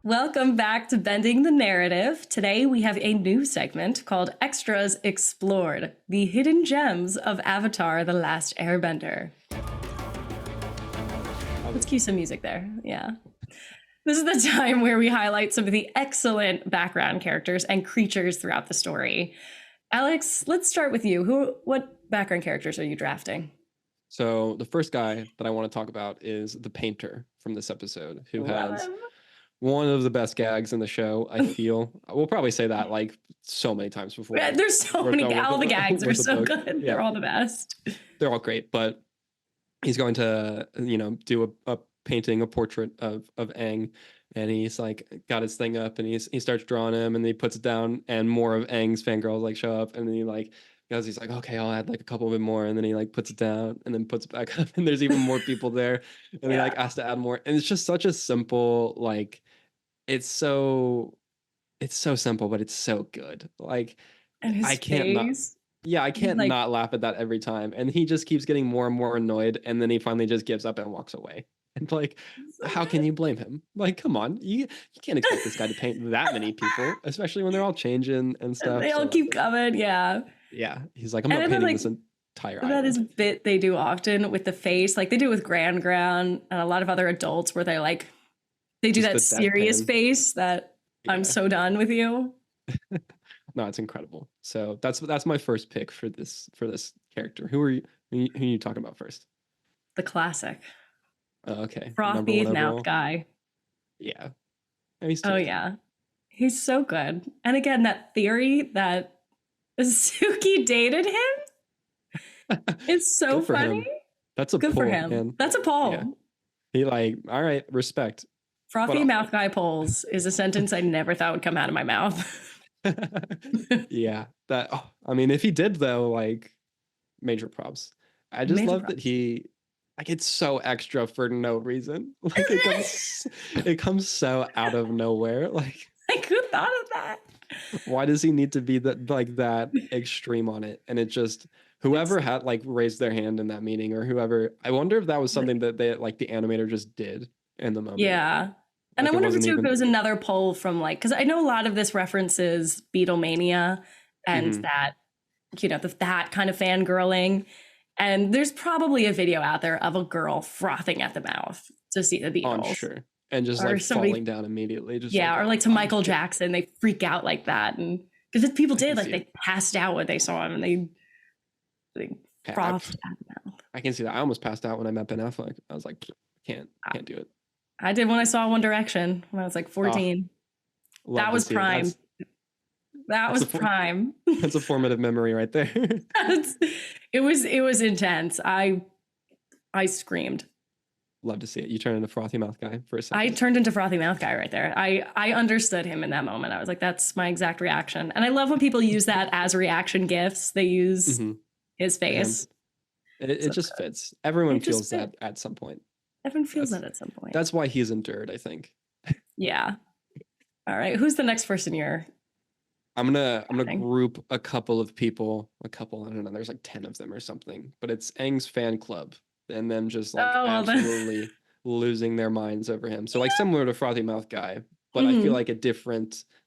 Welcome back to Bending the Narrative. Today we have a new segment called Extras Explored, the hidden gems of Avatar: The Last Airbender. Let's cue some music there. Yeah. This is the time where we highlight some of the excellent background characters and creatures throughout the story. Alex, let's start with you. What background characters are you drafting? So the first guy that I want to talk about is the painter from this episode, who Love has him. one of the best gags in the show. I feel we'll probably say that like so many times before. Yeah, there's so we're many. done All the gags are with the so book. good. Yeah, They're all the best. they're all great, but he's going to do a painting, a portrait of Aang, and he's like got his thing up, and he starts drawing him, and he puts it down, and more of Aang's fangirls like show up, and then he like goes, he's like, okay, I'll add like a couple bit more, and then he like puts it down and then puts it back up, and there's even more people there, and he like Yeah. has to add more, and it's just such a simple like it's so simple, but it's so good. Like And his I can't not face. yeah, I He's can't like, not laugh at that every time. And he just keeps getting more and more annoyed, and then he finally just gives up and walks away. And like, so how can you blame him? Like, come on, you can't expect this guy to paint that many people, especially when they're all changing and and stuff. they So all like, keep coming. Yeah. yeah, he's like, I'm And not then painting like this entire that is island. a bit they do often with the face. Like they do with Ground and a lot of other adults where they're like, they do Just that the serious deadpan. face that I'm Yeah, so done with you. no, it's incredible. So that's my first pick for this character. Who are you talking about first? The classic. Okay, number Frothy one mouth overall. guy. Yeah, he's too Oh good. yeah. He's so good. And again, that theory that Suki dated him is so Good for funny. him. That's a Good for pull, him. man. That's a Yeah. poll. He like, all right, respect. But Frothy mouth guy polls is a sentence I never thought would come out of my mouth. yeah, that I mean, if he did though, like major props. I just Major love that props. he like it's so extra for no reason. Like it comes so out of nowhere. Like Like, who thought of that? why does he need to be that extreme on it? And it just It's whoever had like raised their hand in that meeting or whoever, I wonder if that was like, something that they like the animator just did in the moment. yeah. And I Like it wonder if wasn't too if it even was another poll from like because I know a lot of this references Beatlemania and Mhm. that that kind of fangirling. And there's probably a video out there of a girl frothing at the mouth to see the On Beatles. sure. And just Or like somebody, falling down immediately, just like, yeah, or oh like to God. Michael Jackson, they freak out like that. And because people I can did, like see it. they passed out when they saw him and they Okay, frothed at the mouth. I can see that. I almost passed out when I met Ben Affleck. I was like, can't do it. I did when I saw One Direction when I was like Oh, 14. love That to was see it. prime. That That's was a prime. that's a formative memory right there. It was intense. I screamed. Love to see it. You turn into frothy mouth guy for a I second. turned into frothy mouth guy right there. I understood him in that moment. I was like, that's my exact reaction. And I love when people use that as reaction gifs. They use hmm his And face. it So just fits. Everyone it just feels fit. that at some point. Everyone feels That's that at some point. that's why he's endured, I think. Yeah. All right. Who's the next person you're I'm gonna acting? group a couple of people, I don't know, there's like 10 of them or something, but it's Aang's fan club and them just like Oh, well then. absolutely losing their minds over him. So like similar to Frothy Mouth Guy, but I feel hmm like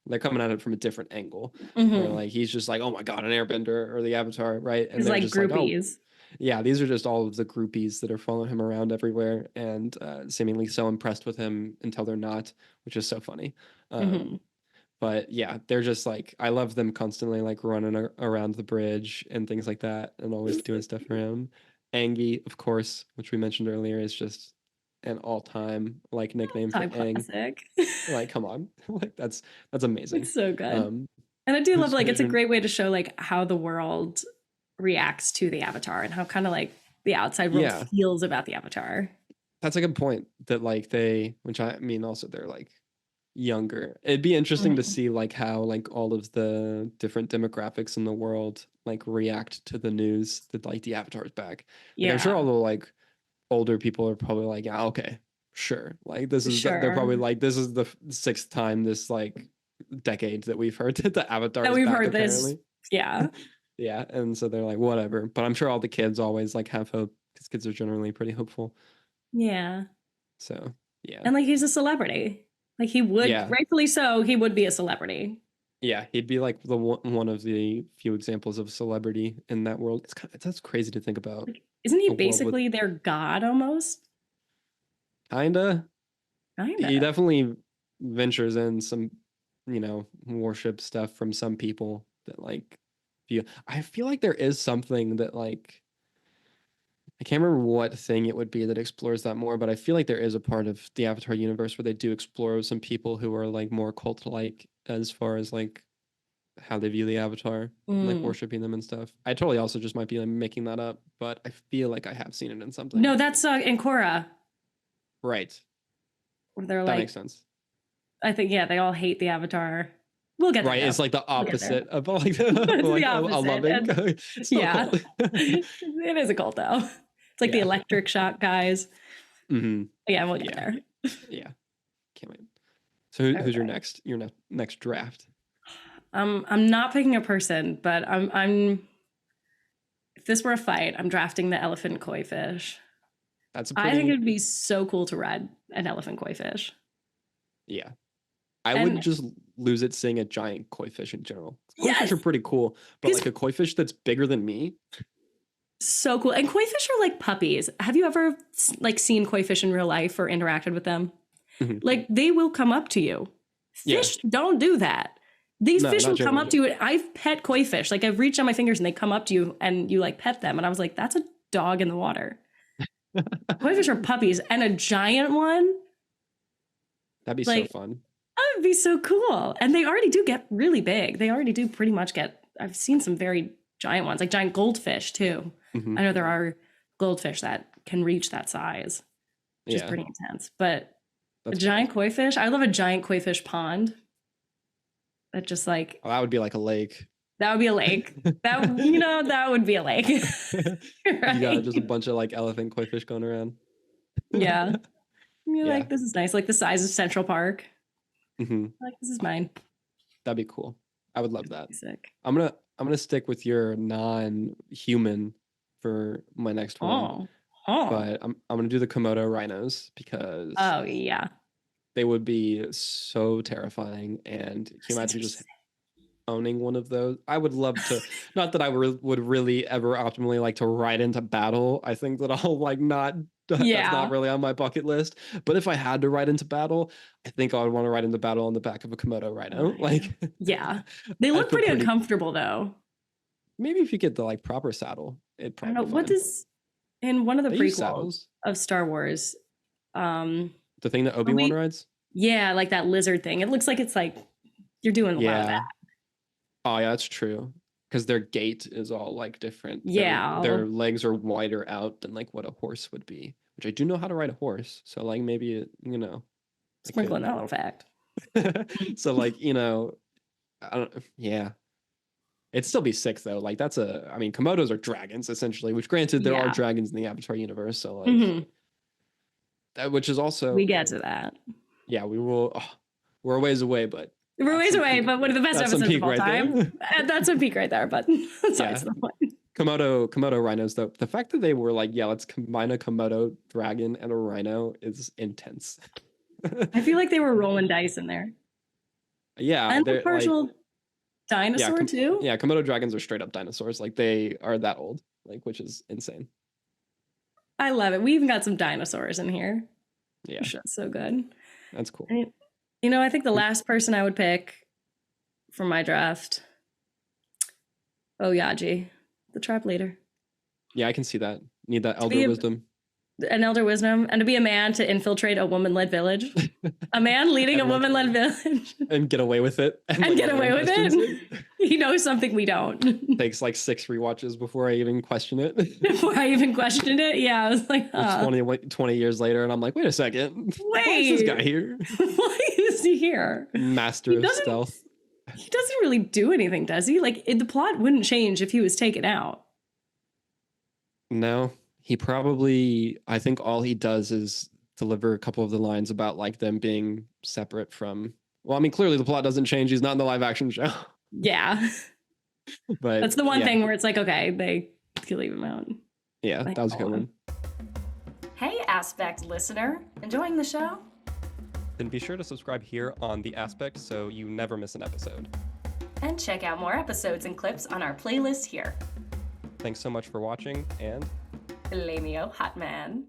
they're coming at it from a different angle where hmm like he's just like, oh my God, an airbender or the avatar, right? And His they're like just like, oh groupies. yeah, these are just all of the groupies that are following him around everywhere and seemingly so impressed with him until they're not, which is so funny. Um, hmm but yeah, they're just like I love them constantly like running around the bridge and things like that, and always doing stuff for him. Angie, of course, which we mentioned earlier, is just an all-time like nickname for Time Aang. classic. Like, come on, like that's amazing. It's so good. Um, And I do love like who's it's a your great way to show like how the world reacts to the avatar and how kind of like the outside world yeah, feels about the avatar. that's a good point. That like which I mean, also they're like younger. It'd be interesting to Mhm. see like how like all of the different demographics in the world like react to the news that like the Avatar's back. Like I'm sure Yeah, all the like older people are probably like, yeah, okay, sure. Like they're sure. probably like this is the sixth time this like decade that we've heard that the Avatar That is we've back heard this. apparently. Yeah. Yeah, and so they're like whatever. But I'm sure all the kids always like have hope because kids are generally pretty hopeful. Yeah. So yeah. And like he's a celebrity. Like he would, Yeah. rightfully so, he would be a celebrity. Yeah, he'd be like the one of the few examples of celebrity in that world. That's crazy to think about. Like, isn't he A world with basically their god almost? kinda. He Kinda. definitely ventures in some, worship stuff from some people that like feel. I feel like there is something that like I can't remember what thing it would be that explores that more, but I feel like there is a part of the Avatar universe where they do explore some people who are like more cult-like as far as like how they view the Avatar and like Mm. worshiping them and stuff. I totally also just might be like, making that up, but I feel like I have seen it in something. No, that's in Korra, Right. where they're That makes like, sense. I think, yeah, they all hate the Avatar. We'll get there, Right. though. It's like the We'll get there. opposite of like, It's like the a opposite. loving. And It's still yeah, cult. it is a cult, though. It's like the Yeah. electric shock guys. Hmm. Yeah, we'll get Yeah. there. Yeah. Can't wait. So who's your next draft? I'm not picking a person, but I'm if this were a fight, I'm drafting the elephant koi fish. That's a I think pretty, it'd be so cool to ride an elephant koi fish. yeah. I would And just lose it seeing a giant koi fish in general. Koi yes, fish are pretty cool, but he's like a koi fish that's bigger than me. so cool. And koi fish are like puppies. Have you ever like seen koi fish in real life or interacted with them? Mhm. Like they will come up to you. Yeah. Fish don't do that. These No, fish not will come generally. up to you. I've pet koi fish. Like I've reached out my fingers and they come up to you and you like pet them. And I was like, that's a dog in the water. Koi fish are puppies. And a giant one, That'd be so like fun. that would be so cool. And they already do get really big. They already do pretty much get, I've seen some very giant ones, like giant goldfish too. Mhm. I know there are goldfish that can reach that size, which is Yeah. pretty intense. But a That's giant koi fish, I love a giant koi fish pond. That just like, Oh, that would be like a lake. that would be a lake. That, that would be a lake. You got Right? just a bunch of like elephant koi fish going around. Yeah. You're Yeah. like, this is nice. Like the size of Central Park. Hmm. Like, this is mine. That'd be cool. I would love that. Sick. I'm gonna stick with your non-human for my next one, Oh. but I'm gonna do the Komodo rhinos because Oh, yeah. they would be so terrifying. And can you imagine just owning one of those? I would love to. Not that I would really ever optimally like to ride into battle. I think that I'll like not. That's Yeah. not really on my bucket list. But if I had to ride into battle, I think I would want to ride into battle on the back of a Komodo rhino. Like, Yeah. They I look feel pretty uncomfortable though. maybe if you get the like proper saddle, it'd I don't probably know. What fine. does in one of the They use prequels saddles. of Star Wars, The thing that Obi-Wan rides? yeah, like that lizard thing. It looks like it's like you're doing a lot of Yeah. that. Oh yeah, that's true. Because their gait is all like different. Yeah. Their legs are wider out than like what a horse would be. Which I do know how to ride a horse. So like maybe it, I Sprinkling could. that little fact. So like, I don't yeah. It'd still be sick though. Like Komodos are dragons essentially, which granted there are Yeah. dragons in the Avatar universe. So like Mhm. that, which is also We get to that. yeah, we will we're a ways away, but We're ways away, but one of the best that's some episodes peak of all right time. there. That's a peak right there, but besides the point. Komodo rhinos though. The fact that they were like, yeah, let's combine a Komodo dragon and a rhino is intense. I feel like they were rolling dice in there. Yeah, And a they're like, partial dinosaur too. yeah, Komodo dragons are straight up dinosaurs. Like they are that old, like which is insane. I love it. We even got some dinosaurs in here. Yeah, Which is so good. that's cool. And, I think the last person I would pick for my draft, Oyaji, the tribe leader. Yeah, I can see that. Need that elder be wisdom. An elder wisdom, and to be a man to infiltrate a woman-led village. A man leading a And, like, woman-led village. And get away with it. And like, get no away one with questions it. He knows something we don't. Takes like 6 rewatches before I even question it. Before I even questioned it, yeah, I was like, It's 20 years later, and I'm like, wait a second. Why is this guy here? Why is he here? Master of stealth. He doesn't really do anything, does he? Like, the plot wouldn't change if he was taken out. No, he probably, I think all he does is deliver a couple of the lines about like them being separate from, well, I mean, clearly the plot doesn't change. He's not in the live action show. Yeah. But that's the one thing where it's like, okay, they could leave him out. Yeah, that was a good one. Hey, Aspect listener. Enjoying the show? then be sure to subscribe here on The Aspect so you never miss an episode. And check out more episodes and clips on our playlist here. Thanks so much for watching, and Lameo Hotman.